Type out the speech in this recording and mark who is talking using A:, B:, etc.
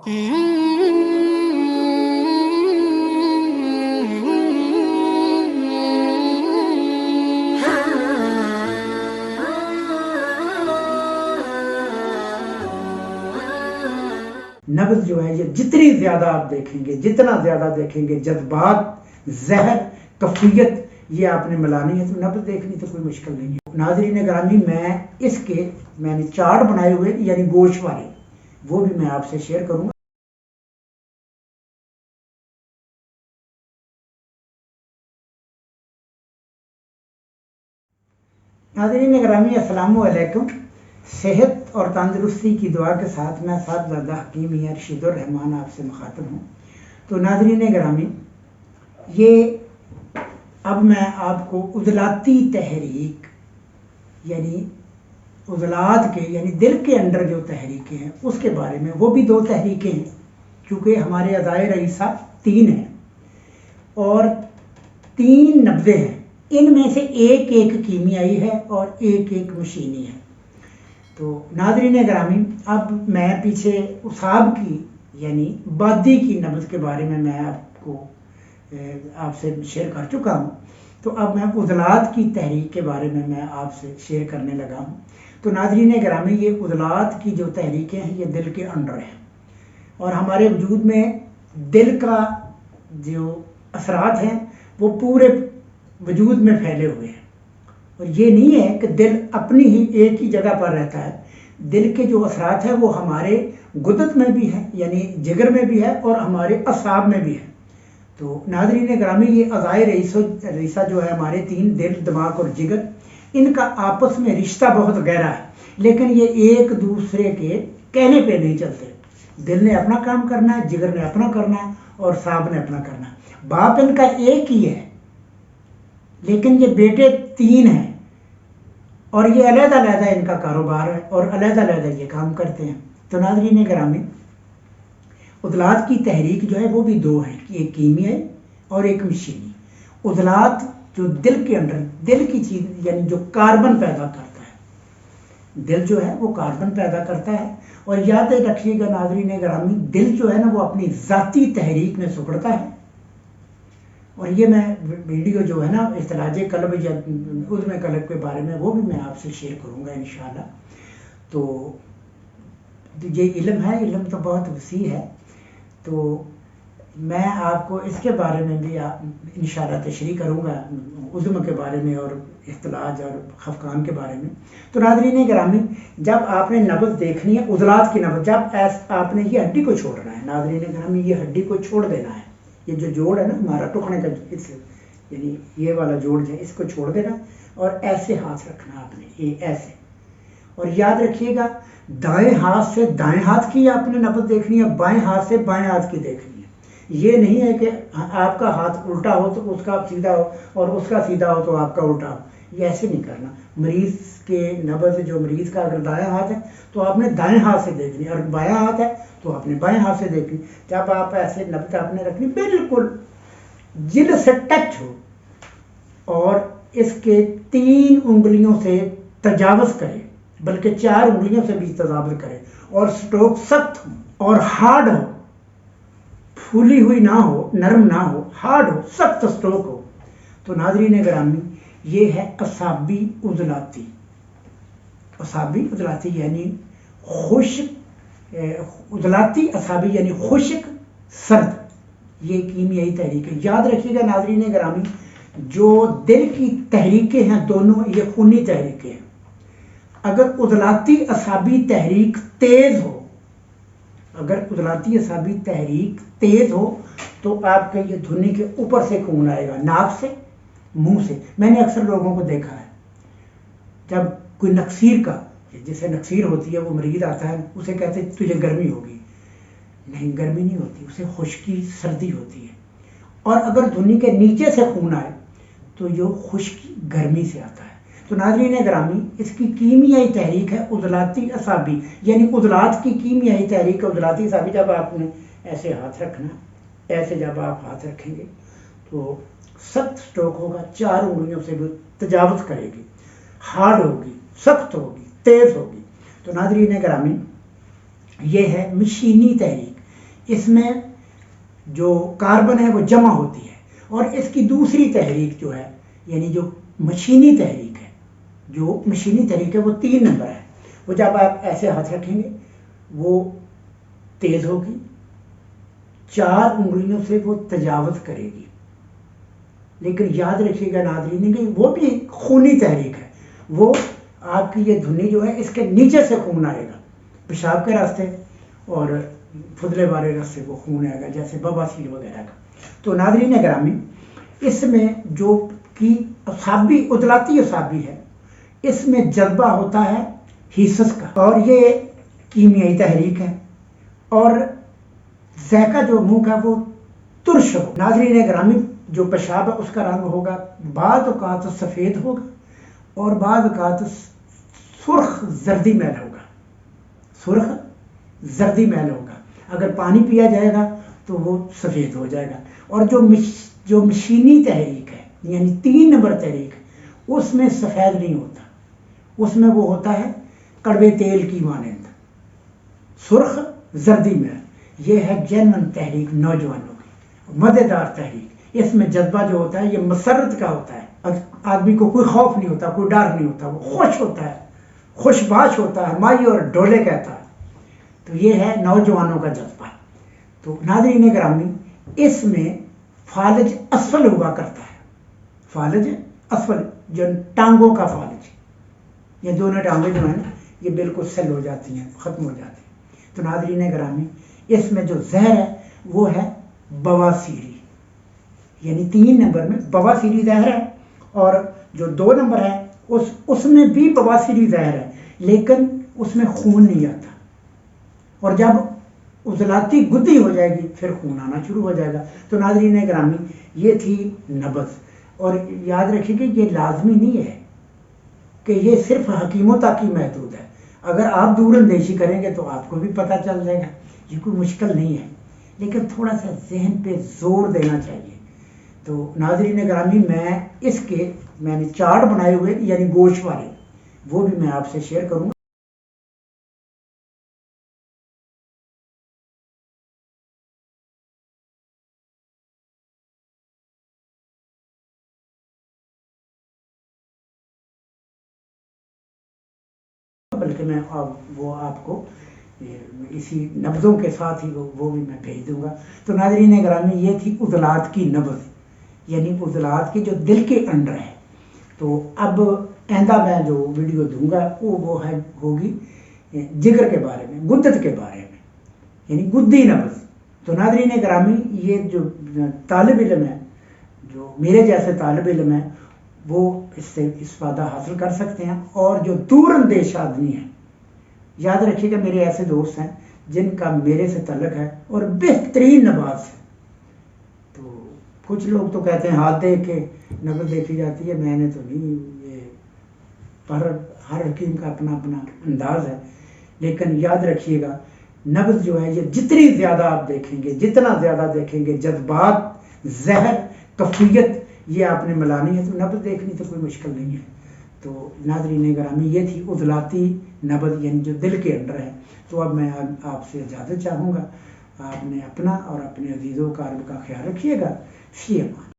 A: نبض جو ہے یہ جتنی زیادہ آپ دیکھیں گے، جتنا زیادہ دیکھیں گے، جذبات، زہر، کفیت یہ آپ نے ملانی ہے، تو نبض دیکھنی تو کوئی مشکل نہیں ہے۔ ناظرین گرامی، میں نے چارٹ بنائے ہوئے یعنی گوشت والے، وہ بھی میں آپ سے شیئر کروں گا۔ ناظرین گرامی، السلام علیکم۔ صحت اور تندرستی کی دعا کے ساتھ میں صاحبزادہ حکیم میاں رشید الرحمان آپ سے مخاطب ہوں۔ تو ناظرین گرامی، اب میں آپ کو عضلاتی تحریک یعنی عضلات کے یعنی دل کے اندر جو تحریکیں ہیں اس کے بارے میں، وہ بھی 2 تحریکیں ہیں کیونکہ ہمارے اعضائے رئیسہ 3 ہیں اور 3 نبضیں ہیں، ان میں سے ایک کیمیائی ہے اور ایک مشینی ہے۔ تو ناظرین گرامی، اب میں پیچھے اعصاب کی یعنی بادی کی نبض کے بارے میں آپ سے شیئر کر چکا ہوں، تو اب میں عضلات کی تحریک کے بارے میں آپ سے شیئر کرنے لگا ہوں۔ تو ناظرین گرامی، یہ عضلات کی جو تحریکیں ہیں یہ دل کے اندر ہیں اور ہمارے وجود میں دل کا جو اثرات ہیں وہ پورے وجود میں پھیلے ہوئے ہیں، اور یہ نہیں ہے کہ دل اپنی ہی ایک ہی جگہ پر رہتا ہے۔ دل کے جو اثرات ہیں وہ ہمارے غدد میں بھی ہیں یعنی جگر میں بھی ہے اور ہمارے اعصاب میں بھی ہے۔ تو ناظرین گرامی، یہ اعضائے رئیسہ جو ہے ہمارے 3 دل، دماغ اور جگر، ان کا آپس میں رشتہ بہت گہرا ہے، لیکن یہ ایک دوسرے کے کہنے پہ نہیں چلتے۔ دل نے اپنا کام کرنا ہے، جگر نے اپنا کرنا ہے اور اعصاب نے اپنا کرنا ہے۔ باپ ان کا ایک ہی ہے لیکن یہ بیٹے 3 ہیں اور یہ علیحدہ علیحدہ ان کا کاروبار ہے اور علیحدہ علیحدہ یہ کام کرتے ہیں۔ تو ناظرین گرامی، عضلات کی تحریک جو ہے وہ بھی 2 ہیں، ایک کیمیائی اور ایک مشینی۔ عضلات جو دل کے اندر دل کی چیز یعنی جو کاربن پیدا کرتا ہے، دل جو ہے وہ کاربن پیدا کرتا ہے، اور یاد رکھیے گا ناظرین گرامی، دل جو ہے نا وہ اپنی ذاتی تحریک میں سکڑتا ہے، اور یہ میں ویڈیو جو ہے نا اختلاج قلب یا عزم قلب کے بارے میں وہ بھی میں آپ سے شیئر کروں گا انشاءاللہ۔ تو یہ علم ہے، علم تو بہت وسیع ہے، تو میں آپ کو اس کے بارے میں بھی انشاءاللہ تشریح کروں گا، عزم کے بارے میں اور اختلاج اور خفقان کے بارے میں۔ تو ناظرین گرامی، جب آپ نے نبض دیکھنی ہے، عضلات کی نبض، جب آپ نے یہ ہڈی کو چھوڑنا ہے ناظرین گرامی، یہ ہڈی کو چھوڑ دینا ہے، یہ جو جوڑ ہے نا ہمارا ٹکنے کا یعنی یہ والا جوڑ جو ہے اس کو چھوڑ دینا اور ایسے ہاتھ رکھنا آپ نے، یہ ایسے، اور یاد رکھیے گا دائیں ہاتھ سے دائیں ہاتھ کی آپ نے نبض دیکھنی ہے، بائیں ہاتھ سے بائیں ہاتھ کی دیکھنی ہے۔ یہ نہیں ہے کہ آپ کا ہاتھ الٹا ہو تو اس کا سیدھا ہو اور اس کا سیدھا ہو تو آپ کا الٹا ہو، یہ ایسے نہیں کرنا۔ مریض کے نبض جو مریض کا اگر دائیں ہاتھ ہے تو آپ نے دائیں ہاتھ سے دیکھنی، اور بایاں ہاتھ ہے تو آپ نے بائیں ہاتھ سے دیکھنی۔ جب آپ ایسے نبض آپ نے رکھنی بالکل جلد سے ٹچ ہو اور اس کے 3 انگلیوں سے تجاوز کرے، بلکہ 4 انگلیوں سے بھی تجاوز کرے، اور سٹروک سخت ہو اور ہارڈ ہو، پھولی ہوئی نہ ہو، نرم نہ ہو، ہارڈ ہو، سخت سٹروک ہو، تو ناظرین گرامی یہ ہے اعصابی عضلاتی۔ اعصابی عضلاتی یعنی خشک، عضلاتی اعصابی یعنی خشک سرد، یہ کیمیائی تحریک ہے۔ یاد رکھیے گا ناظرین گرامی، جو دل کی تحریکیں ہیں دونوں یہ خونی تحریکیں ہیں۔ اگر عضلاتی اعصابی تحریک تیز ہو، اگر عضلاتی اعصابی تحریک تیز ہو تو آپ کے یہ دھنی کے اوپر سے خون آئے گا، ناک سے، منہ سے۔ میں نے اکثر لوگوں کو دیکھا ہے جب کوئی نکسیر کا، جسے نکسیر ہوتی ہے، وہ مریض آتا ہے، اسے کہتے ہیں تجھے گرمی ہوگی، نہیں گرمی نہیں ہوتی، اسے خشکی سردی ہوتی ہے۔ اور اگر دھنی کے نیچے سے خون آئے تو یہ خشکی گرمی سے آتا ہے۔ تو ناظرین گرامی، اس کی کیمیائی تحریک ہے عضلاتی اعصابی، یعنی عضلات کی کیمیائی تحریک ہے عضلاتی اعصابی۔ جب آپ نے ایسے ہاتھ رکھنا، ایسے جب آپ ہاتھ رکھیں گے تو سخت سٹروک ہوگا، 4 انگلیوں سے بھی تجاوز کرے گی، ہارڈ ہوگی، سخت ہوگی، تیز ہوگی۔ تو ناظرین گرامی، یہ ہے مشینی تحریک۔ اس میں جو کاربن ہے وہ جمع ہوتی ہے، اور اس کی دوسری تحریک جو ہے یعنی جو مشینی تحریک ہے، جو مشینی تحریک ہے وہ 3 نمبر ہے. وہ جب آپ ایسے ہاتھ رکھیں گے وہ تیز ہوگی، 4 انگلیوں سے وہ تجاوز کرے گی. لیکن یاد رکھیے گا ناظرین کہ وہ بھی خونی تحریک ہے، وہ آپ کی یہ دھنی جو ہے اس کے نیچے سے خون آئے گا، پیشاب کے راستے اور پھدلے والے راستے کو خون آئے گا، جیسے بواسیر وغیرہ کا. تو ناظرین گرامی، اس میں جو کی اعصابی عضلاتی اعصابی ہے، اس میں جذبہ ہوتا ہے ہیسس کا، اور یہ کیمیائی تحریک ہے، اور ذائقہ جو منہ کا وہ ترش ہو. ناظرین گرامی، جو پیشاب ہے اس کا رنگ ہوگا بعض اوقات سفید ہوگا اور بعض اوقات سرخ زردی میل ہوگا، سرخ زردی میل ہوگا. اگر پانی پیا جائے گا تو وہ سفید ہو جائے گا. اور جو مشینی تحریک ہے یعنی 3 نمبر تحریک، اس میں سفید نہیں ہوتا، اس میں وہ ہوتا ہے کڑوے تیل کی مانند سرخ زردی میل. یہ ہے جینون تحریک، نوجوانوں کی مزیدار تحریک. اس میں جذبہ جو ہوتا ہے یہ مسرت کا ہوتا ہے، آدمی کو کوئی خوف نہیں ہوتا، کوئی ڈر نہیں ہوتا، وہ خوش ہوتا ہے، خوش باش ہوتا ہے، مائی اور ڈولے کہتا ہے. تو یہ ہے نوجوانوں کا جذبہ. تو ناظرین گرامی، اس میں فالج اسفل ہوا کرتا ہے، فالج اسفل جو ٹانگوں کا فالج، یہ دونوں ٹانگیں جو ہیں یہ بالکل سیل ہو جاتی ہیں، ختم ہو جاتی ہیں. تو ناظرین گرامی، اس میں جو زہر ہے وہ ہے بواسیری، یعنی 3 نمبر میں بواسیری زہر ہے، اور جو 2 نمبر ہے اس میں بھی بواسیری زہر ہے، لیکن اس میں خون نہیں آتا. اور جب عضلاتی گدی ہو جائے گی پھر خون آنا شروع ہو جائے گا. تو ناظرین گرامی، یہ تھی نبض. اور یاد رکھیے کہ یہ لازمی نہیں ہے کہ یہ صرف حکیموں تک ہی محدود ہے. اگر آپ دور اندیشی کریں گے تو آپ کو بھی پتہ چل جائے گا. یہ کوئی مشکل نہیں ہے، لیکن تھوڑا سا ذہن پہ زور دینا چاہیے. تو ناظرین گرامی، میں نے چارٹ بنائے ہوئے یعنی گوشت والے، وہ بھی میں آپ سے شیئر کروں گا. بلکہ میں وہ آپ کو اسی نبضوں کے ساتھ ہی وہ بھی میں بھیج دوں گا. تو ناظرین گرامی، یہ تھی عضلات کی نبض، یعنی عضلات کی جو دل کے اندر ہے. تو اب آئندہ میں جو ویڈیو دوں گا وہ ہوگی جگر کے بارے میں، گدت کے بارے میں، یعنی گدی نبض. تو ناظرین گرامی، یہ جو طالب علم ہے، جو میرے جیسے طالب علم ہے، وہ اس سے استفادہ حاصل کر سکتے ہیں. اور جو دور اندیش آدمی ہیں، یاد رکھیے کہ میرے ایسے دوست ہیں جن کا میرے سے تعلق ہے اور بہترین نباز ہے. تو کچھ لوگ تو کہتے ہیں ہاتھ دیکھ کے نبض دیکھی جاتی ہے، میں نے تو نہیں، یہ ہر حکیم کا اپنا اپنا انداز ہے. لیکن یاد رکھیے گا، نبض جو ہے یہ جتنی زیادہ آپ دیکھیں گے، جتنا زیادہ دیکھیں گے، جذبات، زہر، کفیت یہ آپ نے ملانی ہے، تو نبض دیکھنی تو کوئی مشکل نہیں ہے. تو ناظرین گرامی، یہ تھی عضلاتی نبض یعنی جو دل کے اندر ہے. تو اب میں آپ سے اجازت چاہوں گا. آپ نے اپنا اور اپنے عزیزوں کا کا خیال رکھیے گا. فی امان.